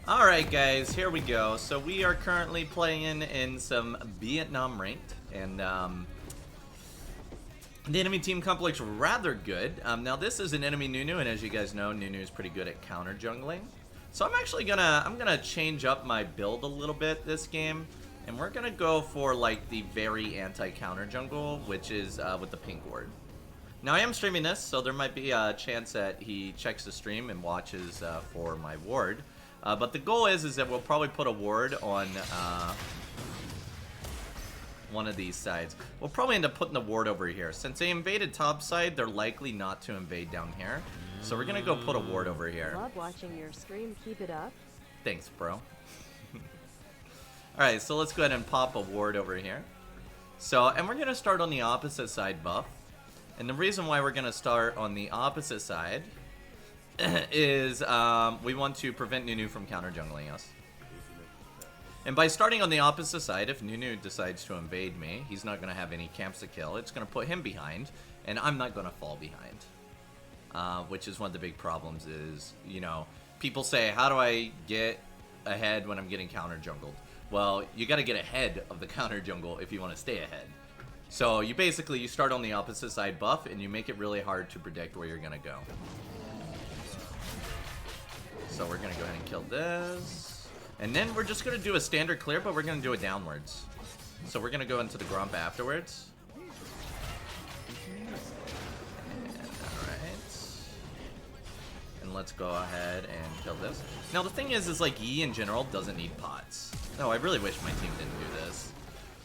Alright guys, here we go. So we are currently playing in some Vietnam ranked, and the enemy team comp looks rather good. Now this is an enemy Nunu, and as you guys know, Nunu is pretty good at counter jungling. So I'm actually gonna change up my build a little bit this game, and we're gonna go for like the very anti-counter jungle, which is with the pink ward. Now I am streaming this, so there might be a chance that he checks the stream and watches for my ward. But the goal is that we'll probably put a ward on one of these sides. We'll probably end up putting the ward over here. Since they invaded top side, they're likely not to invade down here. So we're gonna go put a ward over here. Love watching your stream. Keep it up. Thanks, bro. Alright, so let's go ahead and pop a ward over here. So, and we're gonna start on the opposite side buff. And the reason why we're gonna start on the opposite side is we want to prevent Nunu from counter jungling us. And by starting on the opposite side, if Nunu decides to invade me, he's not going to have any camps to kill. It's going to put him behind, and I'm not going to fall behind. Which is one of the big problems is, you know, people say, how do I get ahead when I'm getting counter jungled? Well, you got to get ahead of the counter jungle if you want to stay ahead. So you basically, you start on the opposite side buff, and you make it really hard to predict where you're going to go. So we're going to go ahead and kill this. And then we're just going to do a standard clear, but we're going to do it downwards. So we're going to go into the Grump afterwards. Alright. And let's go ahead and kill this. Now the thing is like Yi in general doesn't need pots. No, I really wish my team didn't do this.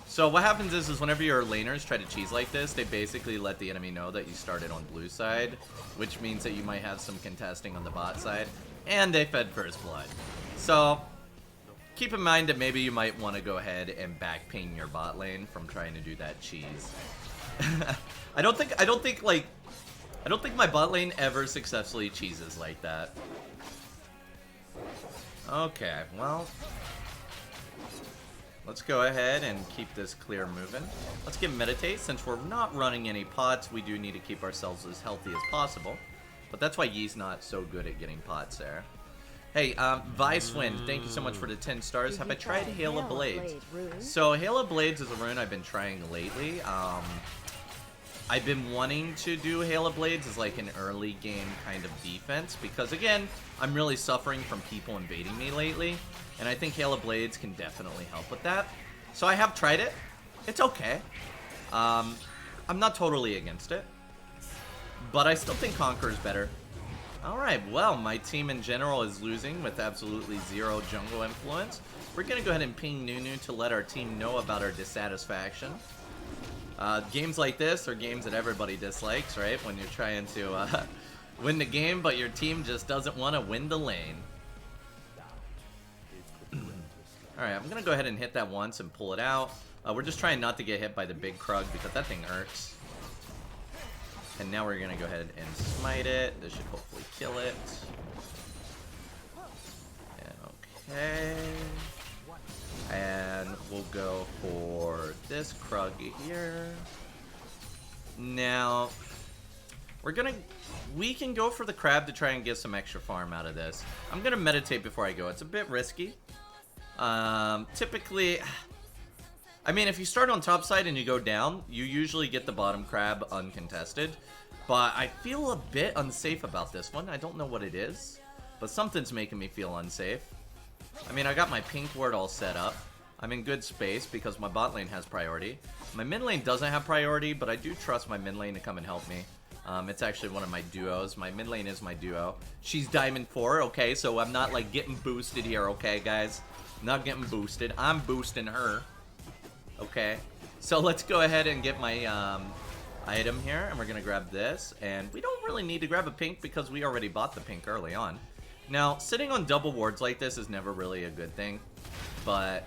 So what happens is whenever your laners try to cheese like this, they basically let the enemy know that you started on blue side, which means that you might have some contesting on the bot side. And they fed first blood. So keep in mind that maybe you might want to go ahead and back ping your bot lane from trying to do that cheese. I don't think my bot lane ever successfully cheeses like that. Okay, well, let's go ahead and keep this clear moving. Let's get meditate. Since we're not running any pots, we do need to keep ourselves as healthy as possible. But that's why Yi's not so good at getting pots there. Hey, Vicewind, thank you so much for the 10 stars. Have I tried Hail of Blades? So Hail of Blades is a rune I've been trying lately. I've been wanting to do Hail of Blades as like an early game kind of defense. Because again, I'm really suffering from people invading me lately. And I think Hail of Blades can definitely help with that. So I have tried it. It's okay. I'm not totally against it. But I still think Conquer is better. Alright, well, my team in general is losing with absolutely zero jungle influence. We're going to go ahead and ping Nunu to let our team know about our dissatisfaction. Games like this are games that everybody dislikes, right? When you're trying to win the game, but your team just doesn't want to win the lane. Alright, I'm going to go ahead and hit that once and pull it out. We're just trying not to get hit by the big Krug because that thing hurts. And now we're going to go ahead and smite it. This should hopefully kill it. Okay. And we'll go for this Krug here. Now, we can go for the crab to try and get some extra farm out of this. I'm going to meditate before I go. It's a bit risky. Typically, I mean, if you start on top side and you go down, you usually get the bottom crab uncontested. But I feel a bit unsafe about this one. I don't know what it is, but something's making me feel unsafe. I mean, I got my pink ward all set up. I'm in good space because my bot lane has priority. My mid lane doesn't have priority, but I do trust my mid lane to come and help me. It's actually one of my duos. My mid lane is my duo. She's Diamond 4, okay? So I'm not, like, getting boosted here, okay, guys? I'm not getting boosted. I'm boosting her. Okay, so let's go ahead and get my item here, and we're gonna grab this, and we don't really need to grab a pink because we already bought the pink early on. Now, sitting on double wards like this is never really a good thing, but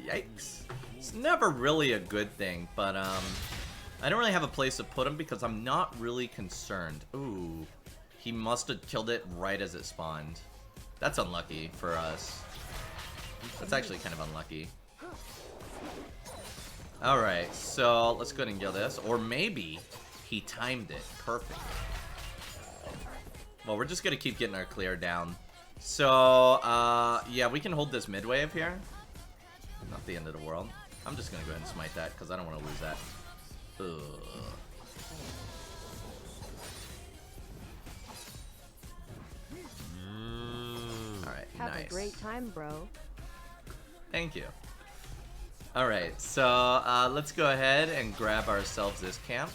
yikes. It's never really a good thing, but I don't really have a place to put him because I'm not really concerned. Ooh. He must have killed it right as it spawned. That's unlucky for us. That's actually kind of unlucky. Alright, so let's go ahead and kill this. Or maybe He timed it. Perfect. Well, we're just gonna keep getting our clear down. So, yeah, we can hold this mid wave here. Not the end of the world. I'm just gonna go ahead and smite that, because I don't want to lose that. Ugh. Alright, Have nice. a great time, bro. Thank you. Alright, so let's go ahead and grab ourselves this camp.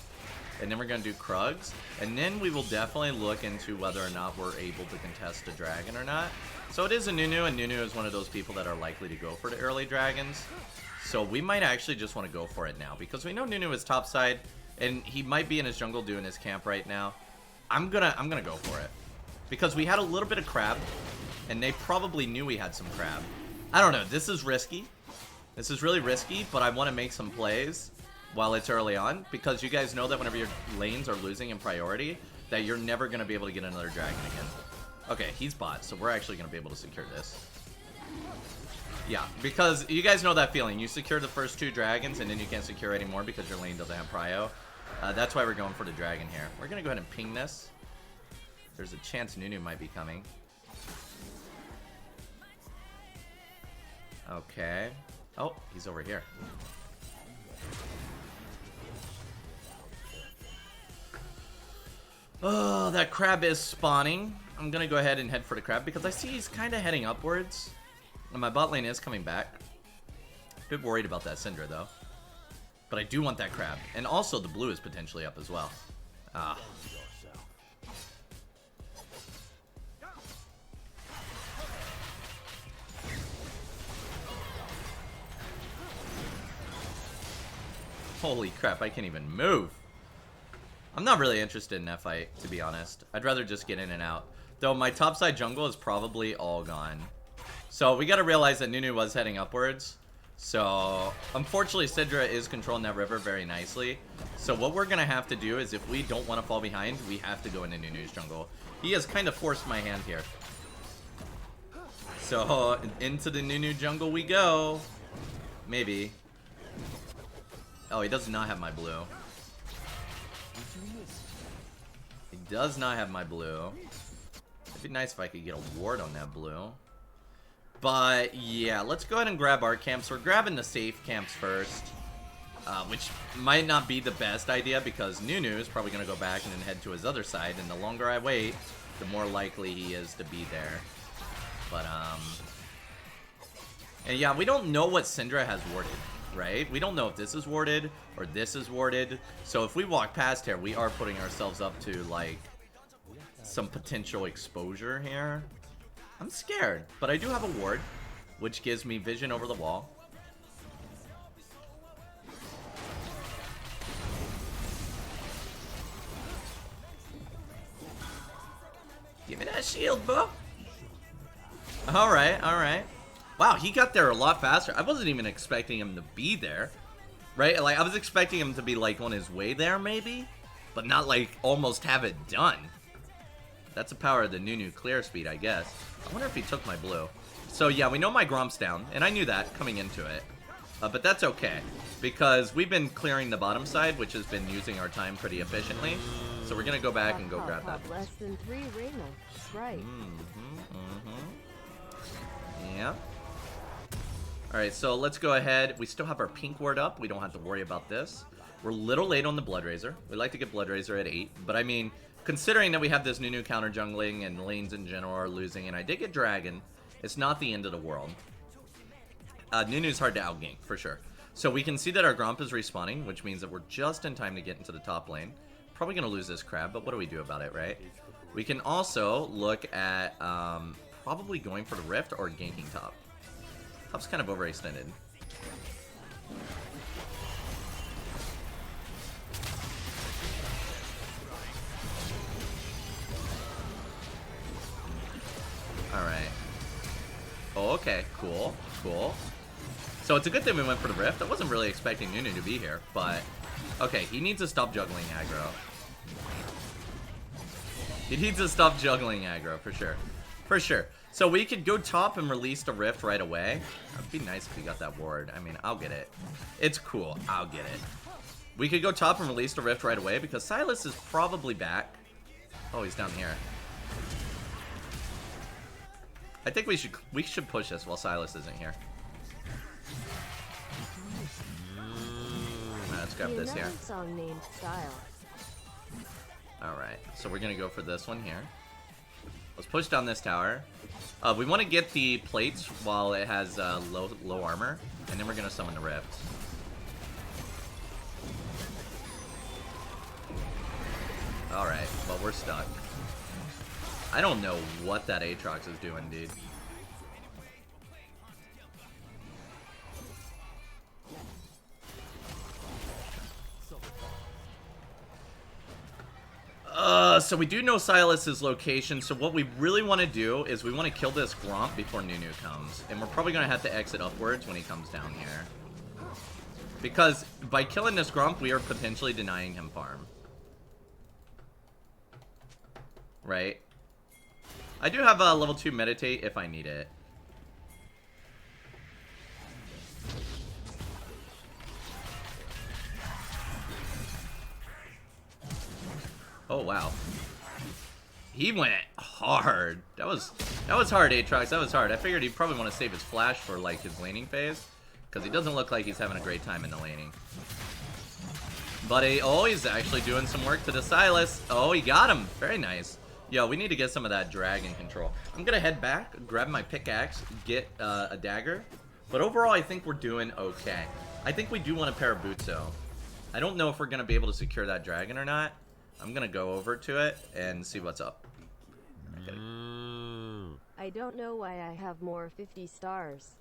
And then we're going to do Krugs. And then we will definitely look into whether or not we're able to contest a dragon or not. So it is a Nunu, and Nunu is one of those people that are likely to go for the early dragons. So we might actually just want to go for it now, because we know Nunu is topside, and he might be in his jungle doing his camp right now. I'm gonna go for it. Because we had a little bit of crab, and they probably knew we had some crab. I don't know, this is risky. This is really risky, but I want to make some plays while it's early on, because you guys know that whenever your lanes are losing in priority, that you're never going to be able to get another dragon again. Okay, he's bot, so we're actually going to be able to secure this. Yeah, because you guys know that feeling. You secure the first 2 dragons, and then you can't secure anymore because your lane doesn't have prio. That's why we're going for the dragon here. We're going to go ahead and ping this. There's a chance Nunu might be coming. Okay. Oh, he's over here. Oh, that crab is spawning. I'm gonna go ahead and head for the crab because I see he's kind of heading upwards. And my bot lane is coming back. A bit worried about that Syndra though. But I do want that crab. And also the blue is potentially up as well. Ah. Holy crap, I can't even move. I'm not really interested in that fight, to be honest. I'd rather just get in and out. Though my topside jungle is probably all gone. So we gotta realize that Nunu was heading upwards. So, unfortunately, Syndra is controlling that river very nicely. So what we're gonna have to do is, if we don't want to fall behind, we have to go into Nunu's jungle. He has kind of forced my hand here. So, into the Nunu jungle we go. Maybe. Oh, he does not have my blue. He does not have my blue. It'd be nice if I could get a ward on that blue. But, yeah, let's go ahead and grab our camps. We're grabbing the safe camps first. Which might not be the best idea because Nunu is probably going to go back and then head to his other side. And the longer I wait, the more likely he is to be there. But, and yeah, we don't know what Syndra has warded, right? We don't know if this is warded or this is warded. So if we walk past here, we are putting ourselves up to, like, some potential exposure here. I'm scared, but I do have a ward, which gives me vision over the wall. Give me that shield, bro. Alright, alright. Wow, he got there a lot faster. I wasn't even expecting him to be there. Right? Like, I was expecting him to be, like, on his way there, maybe? But not, like, almost have it done. That's the power of the Nunu clear speed, I guess. I wonder if he took my blue. So, yeah, we know my Gromp's down. And I knew that coming into it. But that's okay. Because we've been clearing the bottom side, which has been using our time pretty efficiently. So we're going to go back and go grab that. Less than 3 Reyna. Right. Yeah. Alright, so let's go ahead. We still have our pink ward up. We don't have to worry about this. We're a little late on the Blood Razor. We like to get Blood Razor at 8. But I mean, considering that we have this Nunu counter jungling and lanes in general are losing, and I did get Dragon, it's not the end of the world. Nunu's hard to outgank, for sure. So we can see that our Gromp is respawning, which means that we're just in time to get into the top lane. Probably going to lose this crab, but what do we do about it, right? We can also look at probably going for the Rift or ganking top. Top's kind of overextended. Alright. Oh, okay. Cool. Cool. So it's a good thing we went for the Rift. I wasn't really expecting Nunu to be here, but... Okay, he needs to stop juggling aggro. He needs to stop juggling aggro, for sure. For sure. So we could go top and release the Rift right away. It'd be nice if we got that ward. I mean, I'll get it. It's cool. I'll get it. We could go top and release the Rift right away because Silas is probably back. Oh, he's down here. I think we should push this while Silas isn't here. Let's grab this here. Song named Style. Alright, so we're gonna go for this one here. Let's push down this tower. We want to get the plates while it has low armor, and then we're gonna summon the Rift. Alright, well we're stuck. I don't know what that Aatrox is doing, dude. So we do know Silas's location, so what we really want to do is we want to kill this Gromp before Nunu comes. And we're probably going to have to exit upwards when he comes down here. Because by killing this Gromp, we are potentially denying him farm. Right? I do have a level 2 meditate if I need it. Oh wow. He went hard. That was hard, Aatrox. That was hard. I figured he'd probably want to save his flash for like his laning phase. Because he doesn't look like he's having a great time in the laning. But he's actually doing some work to the Silas. Oh, he got him. Very nice. Yo, we need to get some of that dragon control. I'm going to head back, grab my pickaxe, get a dagger. But overall, I think we're doing okay. I think we do want to pair a Butzo. I don't know if we're going to be able to secure that dragon or not. I'm going to go over to it and see what's up. I don't know why I have more 50 stars.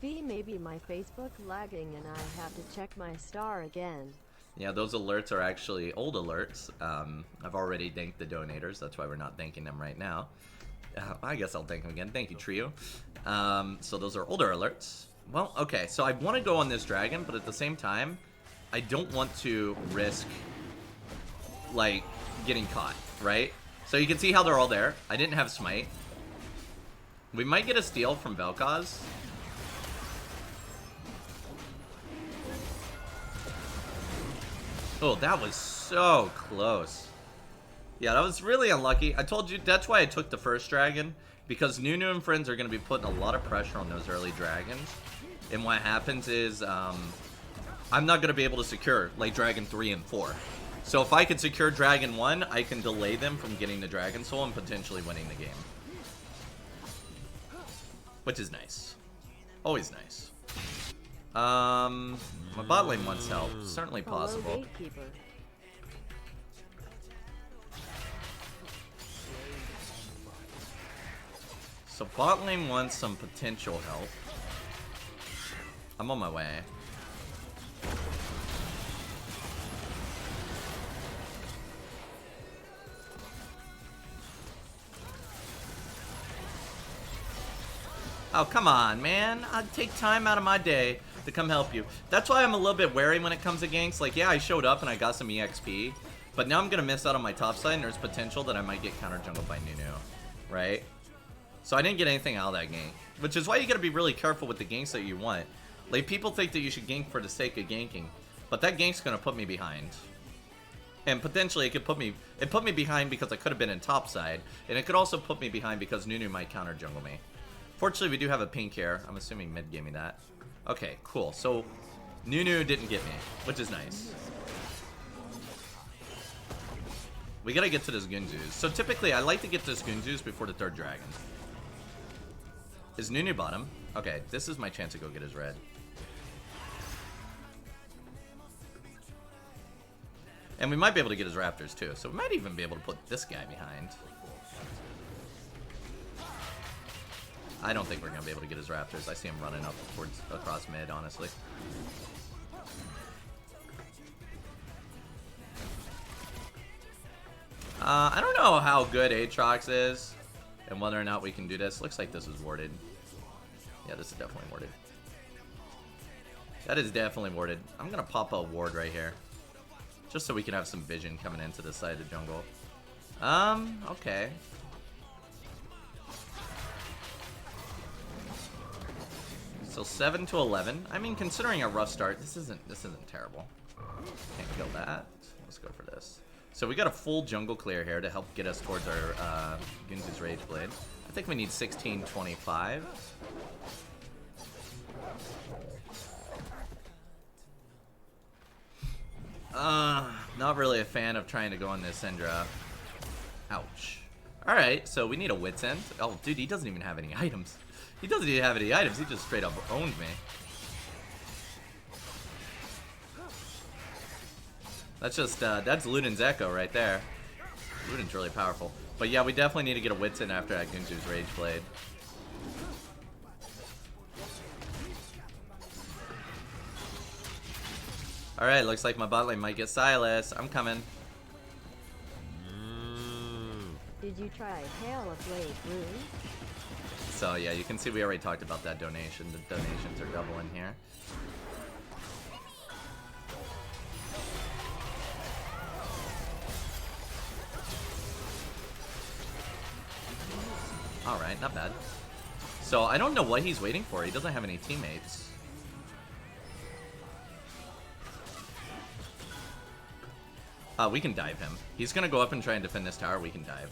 V, maybe my Facebook lagging and I have to check my star again. Yeah, those alerts are actually old alerts. I've already thanked the donators. That's why we're not thanking them right now. I guess I'll thank them again. Thank you, Trio. So those are older alerts. Well, okay. So I want to go on this dragon, but at the same time, I don't want to risk, like, getting caught, right? So you can see how they're all there. I didn't have Smite. We might get a steal from Vel'Koz. Oh, that was so close. Yeah, that was really unlucky. I told you, that's why I took the first dragon. Because Nunu and friends are going to be putting a lot of pressure on those early dragons. And what happens is, I'm not going to be able to secure, like, Dragon 3 and 4. So if I could secure Dragon 1, I can delay them from getting the Dragon Soul and potentially winning the game. Which is nice. Always nice. My bot lane wants help. Certainly possible. So bot lane wants some potential help. I'm on my way. Oh, come on, man. I'd take time out of my day to come help you. That's why I'm a little bit wary when it comes to ganks. Like, yeah, I showed up and I got some EXP, but now I'm going to miss out on my top side, and there's potential that I might get counter jungled by Nunu, right? So I didn't get anything out of that gank, which is why you got to be really careful with the ganks that you want. Like, people think that you should gank for the sake of ganking, but that gank's going to put me behind. And potentially it put me behind because I could have been in top side, and it could also put me behind because Nunu might counter jungle me. Fortunately, we do have a pink here. I'm assuming mid gave me that. Okay, cool. So, Nunu didn't get me, which is nice. We gotta get to this Gunzus. So, typically, I like to get to this Gunzus before the third dragon. Is Nunu bottom? Okay, this is my chance to go get his red. And we might be able to get his raptors, too. So, we might even be able to put this guy behind. I don't think we're going to be able to get his raptors. I see him running up towards across mid, honestly. I don't know how good Aatrox is and whether or not we can do this. Looks like this is warded. Yeah, this is definitely warded. That is definitely warded. I'm going to pop a ward right here. Just so we can have some vision coming into the side of the jungle. Okay. So 7 to 11. I mean, considering a rough start, this isn't terrible. Can't kill that. Let's go for this. So we got a full jungle clear here to help get us towards our Gunzu's Rage Blade. I think we need 1625. Not really a fan of trying to go on this Syndra. Ouch. Alright, so we need a Wit's End. Oh, dude, he doesn't even have any items. He doesn't even have any items. He just straight up owned me. That's just, that's Luden's Echo right there. Luden's really powerful. But yeah, we definitely need to get a Wit's End after that Gunzu's Rage Blade. Alright, looks like my bot lane might get Silas. I'm coming. Did you try Hail of Blade Rune? So yeah, you can see we already talked about that donation. The donations are doubling here. Alright, not bad. So I don't know what he's waiting for. He doesn't have any teammates. We can dive him. He's gonna go up and try and defend this tower. We can dive.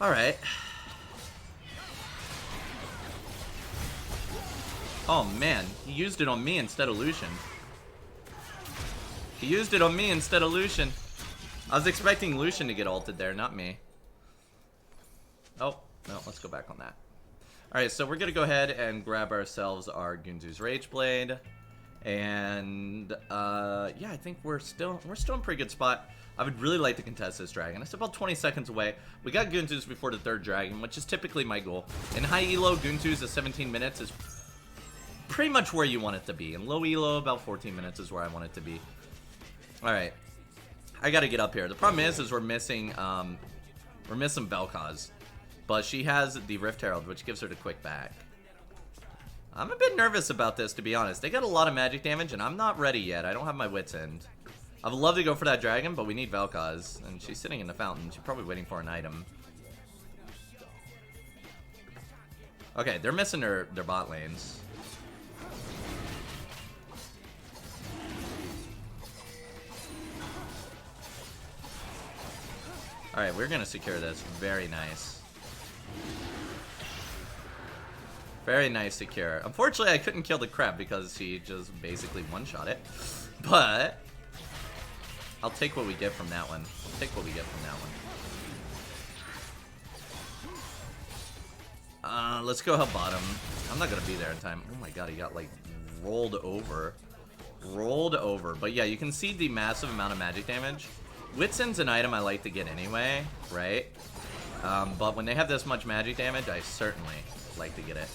Alright. Oh man, he used it on me instead of Lucian. He used it on me instead of Lucian. I was expecting Lucian to get ulted there, not me. Oh, no, let's go back on that. Alright, so we're gonna go ahead and grab ourselves our Gunzu's Rage Blade. And yeah, I think we're still in a pretty good spot. I would really like to contest this dragon. It's about 20 seconds away. We got Gunzu's before the third dragon, which is typically my goal. In high elo, Gunzu's at 17 minutes is pretty much where you want it to be. In low elo, about 14 minutes is where I want it to be. Alright. I gotta get up here. The problem is we're missing Vel'Koz. But she has the Rift Herald, which gives her the quick back. I'm a bit nervous about this, to be honest. They got a lot of magic damage, and I'm not ready yet. I don't have my Wit's End. I would love to go for that dragon, but we need Vel'Koz. And she's sitting in the fountain. She's probably waiting for an item. Okay, they're missing their bot lanes. Alright, we're gonna secure this. Very nice. Very nice secure. Unfortunately, I couldn't kill the crab because he just basically one-shot it. But I'll take what we get from that one. I'll take what we get from that one. Let's go help bottom. I'm not gonna be there in time. Oh my god, he got like rolled over. Rolled over. But yeah, you can see the massive amount of magic damage. Wit's End's an item I like to get anyway, right? But when they have this much magic damage, I certainly like to get it.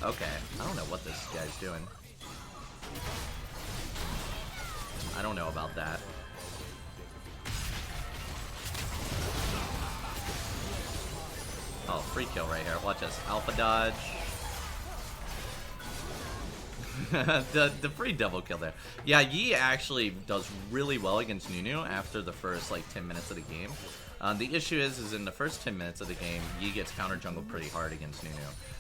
Okay, I don't know what this guy's doing. I don't know about that. Oh, free kill right here. Watch this. Alpha dodge. the free double kill there. Yeah, Yi actually does really well against Nunu after the first like 10 minutes of the game. The issue is in the first 10 minutes of the game, Yi gets counter jungled pretty hard against Nunu.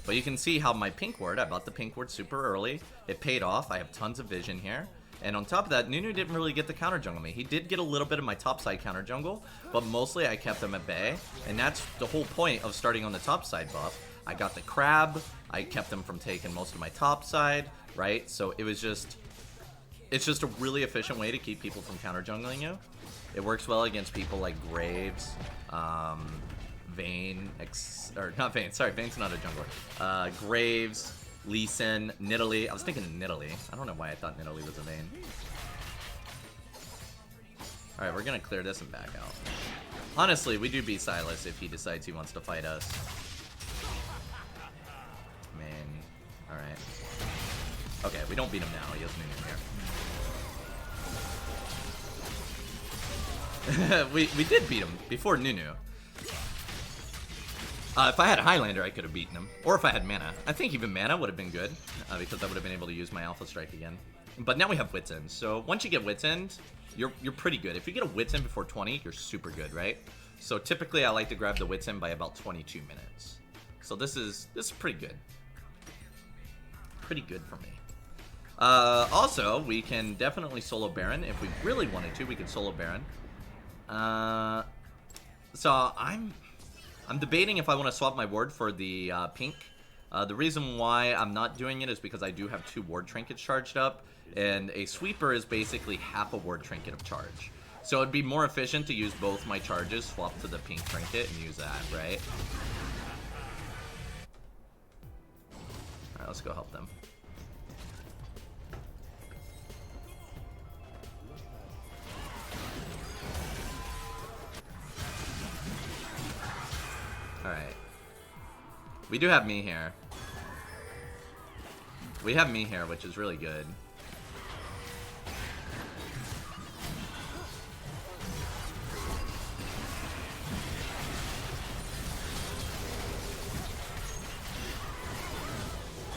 But you can see how my pink ward, I bought the pink ward super early. It paid off. I have tons of vision here. And on top of that, Nunu didn't really get the counter jungle me. He did get a little bit of my top side counter jungle, but mostly I kept him at bay. And that's the whole point of starting on the top side buff. I got the crab. I kept him from taking most of my top side, right? So it was just, it's just a really efficient way to keep people from counter jungling you. It works well against people like Graves, Vayne, or not Vayne, sorry, Vayne's not a jungler. Graves, Lee Sin, Nidalee. I was thinking of Nidalee. I don't know why I thought Nidalee was a Vayne. Alright, we're gonna clear this and back out. Honestly, we do beat Silas if he decides he wants to fight us. Man, alright. Okay, we don't beat him now. He has Nunu here. we did beat him before Nunu. If I had Highlander, I could have beaten him. Or if I had mana. I think even mana would have been good, because I would have been able to use my Alpha Strike again. But now we have Wits End. So once you get Wits End, you're pretty good. If you get a Wits End before 20, you're super good, right? So typically I like to grab the Wits End by about 22 minutes. So this is pretty good. Pretty good for me. Also, we can definitely solo Baron. If we really wanted to, we could solo Baron. So I'm debating if I want to swap my ward for the pink. The reason why I'm not doing it is because I do have 2 ward trinkets charged up, and a sweeper is basically half a ward trinket of charge. So it'd be more efficient to use both my charges, swap to the pink trinket, and use that, right? Alright, let's go help them. Alright. We do have me here. We have me here, which is really good.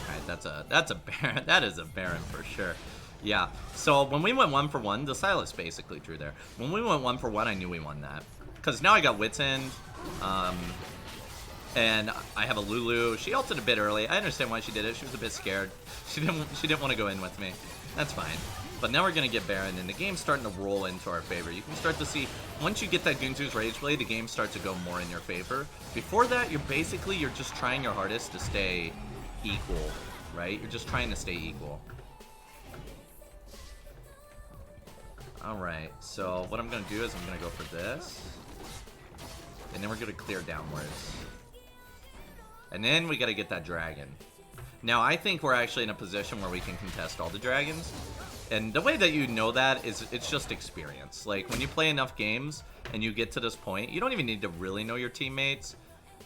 Alright, that's a Baron. That is a Baron for sure. Yeah. So when we went 1 for 1, the Silas basically drew there. When we went 1 for 1, I knew we won that. Because now I got Wits End. And I have a Lulu. She ulted a bit early. I understand why she did it. She was a bit scared. She didn't want to go in with me. That's fine. But now we're going to get Baron, and the game's starting to roll into our favor. You can start to see, once you get that Gunzu's Rage Blade, the game starts to go more in your favor. Before that, you're just trying your hardest to stay equal, right? You're just trying to stay equal. Alright, so what I'm going to do is I'm going to go for this. And then we're going to clear downwards. And then we got to get that dragon. Now, I think we're actually in a position where we can contest all the dragons. And the way that you know that is it's just experience. Like, when you play enough games and you get to this point, you don't even need to really know your teammates.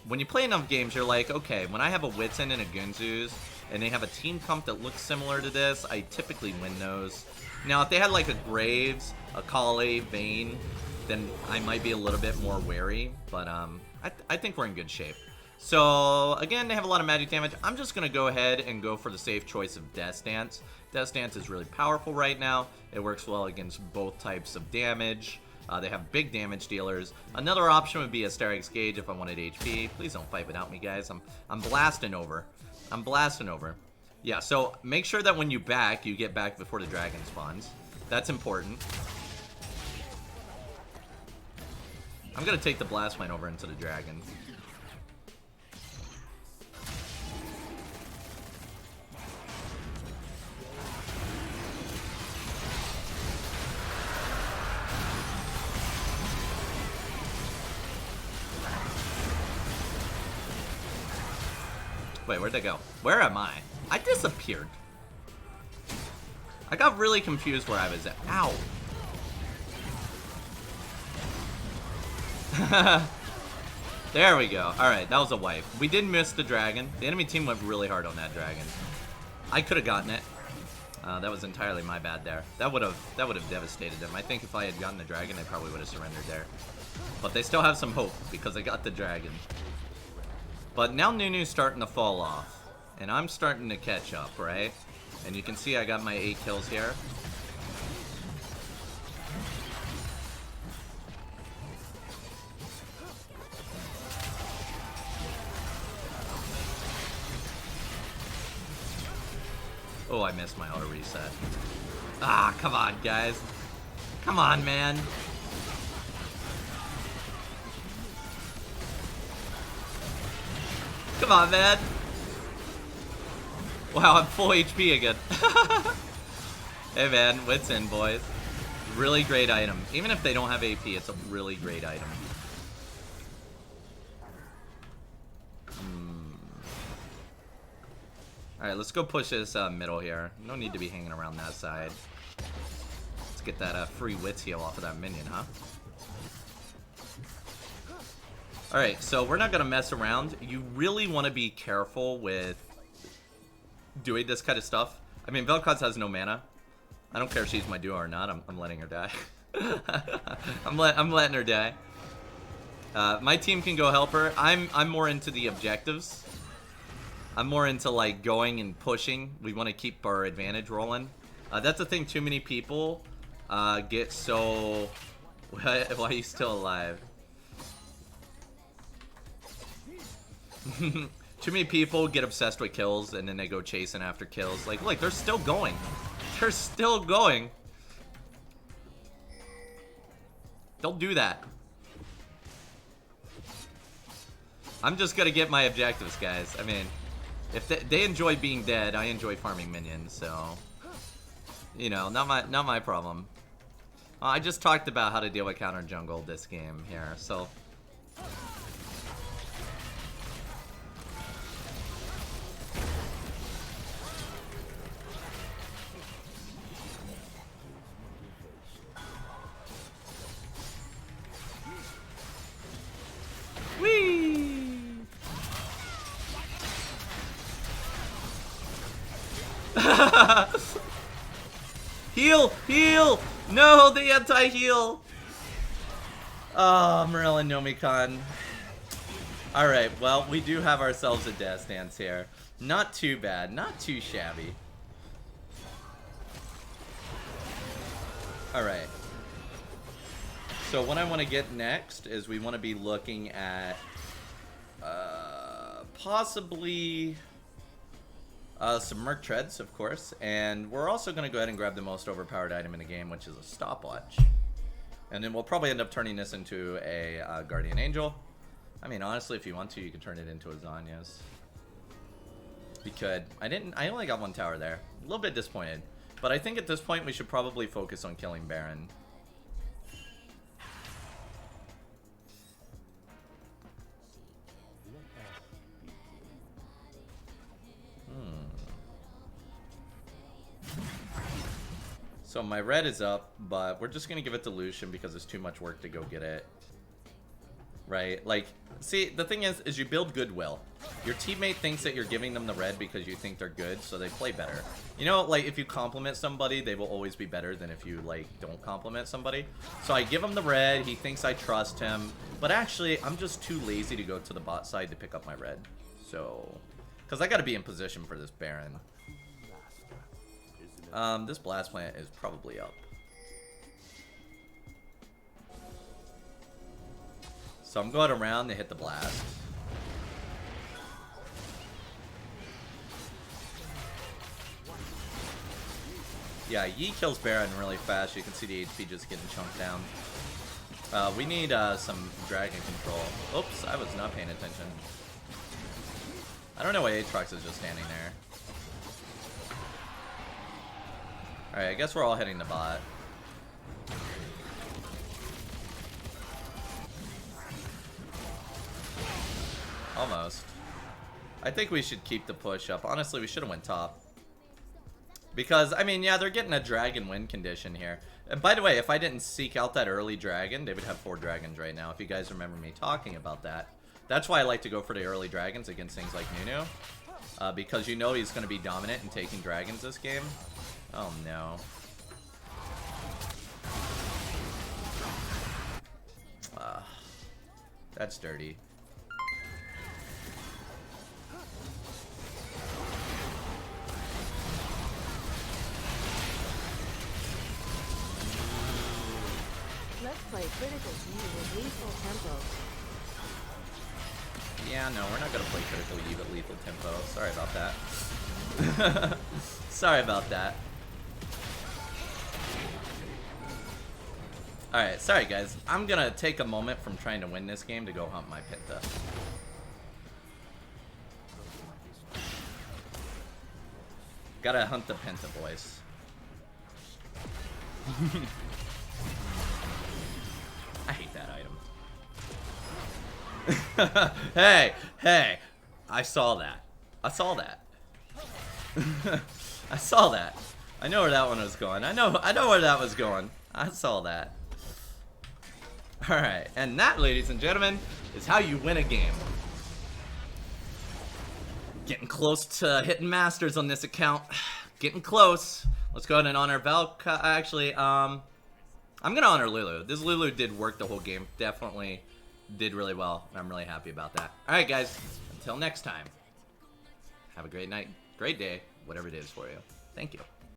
When you play enough games, you're like, okay, when I have a Wits End and a Gunzu's, and they have a team comp that looks similar to this, I typically win those. Now, if they had like a Graves, a Kale, Vayne, then I might be a little bit more wary. But I think we're in good shape. So, again, they have a lot of magic damage. I'm just going to go ahead and go for the safe choice of Death Dance. Death Dance is really powerful right now. It works well against both types of damage. They have big damage dealers. Another option would be Asterix Gauge if I wanted HP. Please don't fight without me, guys. I'm blasting over. I'm blasting over. Yeah, so make sure that when you back, you get back before the dragon spawns. That's important. I'm going to take the Blast Mine over into the dragon. Wait, where'd they go? Where am I? I disappeared. I got really confused where I was at. Ow. There we go. Alright, that was a wipe. We did miss the dragon. The enemy team went really hard on that dragon. I could have gotten it. That was entirely my bad there. That would have devastated them. I think if I had gotten the dragon, they probably would have surrendered there. But they still have some hope because I got the dragon. But now Nunu's starting to fall off. And I'm starting to catch up, right? And you can see I got my 8 kills here. Oh, I missed my auto reset. Ah, come on, guys. Come on, man. Come on, man. Wow, I'm full HP again. Hey, man. Wits End, boys. Really great item. Even if they don't have AP, it's a really great item. Alright, let's go push this middle here. No need to be hanging around that side. Let's get that free wits heal off of that minion, huh? Alright, so we're not going to mess around. You really want to be careful with doing this kind of stuff. I mean, Vel'Koz has no mana. I don't care if she's my duo or not. I'm letting her die. I'm letting her die. My team can go help her. I'm more into the objectives. I'm more into, like, going and pushing. We want to keep our advantage rolling. That's the thing, too many people get so... Why are you still alive? Too many people get obsessed with kills and then they go chasing after kills. Like, look, they're still going. They're still going. Don't do that. I'm just gonna get my objectives, guys. I mean, if they enjoy being dead, I enjoy farming minions, so... You know, not my problem. I just talked about how to deal with counter jungle this game here, so... Whee! Heal! Heal! No, the anti-heal! Oh, Morel and Nomicon. Alright, well, we do have ourselves a Death Dance here. Not too bad, not too shabby. Alright. So what I want to get next is we want to be looking at possibly some Merc Treads, of course, and we're also going to go ahead and grab the most overpowered item in the game, which is a stopwatch. And then we'll probably end up turning this into a Guardian Angel. I mean, honestly, if you want to, you can turn it into a Zanya's. We could. I only got one tower there. A little bit disappointed. But I think at this point we should probably focus on killing Baron. So my red is up, but we're just going to give it to Lucian because it's too much work to go get it. Right? Like, see, the thing is you build goodwill. Your teammate thinks that you're giving them the red because you think they're good, so they play better. You know, like, if you compliment somebody, they will always be better than if you, like, don't compliment somebody. So I give him the red, he thinks I trust him, but actually, I'm just too lazy to go to the bot side to pick up my red. So, because I got to be in position for this Baron. This blast plant is probably up. So I'm going around to hit the blast. Yeah, Yi kills Baron really fast. You can see the HP just getting chunked down. We need some dragon control. Oops, I was not paying attention. I don't know why Aatrox is just standing there. Alright, I guess we're all heading to bot. Almost. I think we should keep the push up. Honestly, we should have went top. Because, I mean, yeah, they're getting a dragon win condition here. And by the way, if I didn't seek out that early dragon, they would have 4 dragons right now, if you guys remember me talking about that. That's why I like to go for the early dragons against things like Nunu. Because you know he's going to be dominant in taking dragons this game. Oh no. That's dirty. Let's play Critical Eve with lethal tempo. Yeah, no, we're not gonna play Critical Eve at lethal tempo. Sorry about that. Sorry about that. Alright, sorry guys. I'm gonna take a moment from trying to win this game to go hunt my Penta. Gotta hunt the Penta, boys. I hate that item. Hey, hey. I saw that. I saw that. I saw that. I know where that one was going. I know where that was going. I saw that. Alright, and that, ladies and gentlemen, is how you win a game. Getting close to hitting masters on this account. Getting close. Let's go ahead and honor Valka. Actually, I'm gonna honor Lulu. This Lulu did work the whole game. Definitely did really well. And I'm really happy about that. Alright, guys. Until next time. Have a great night, great day, whatever it is for you. Thank you.